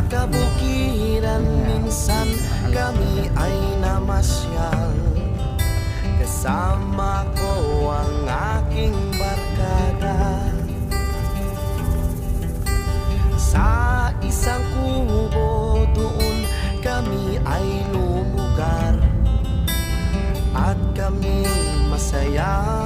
kabukiran minsan kami ay namasyal. Kasama ko ang aking barkada. Sa isang kubo doon kami ay lumugar, at kami masaya.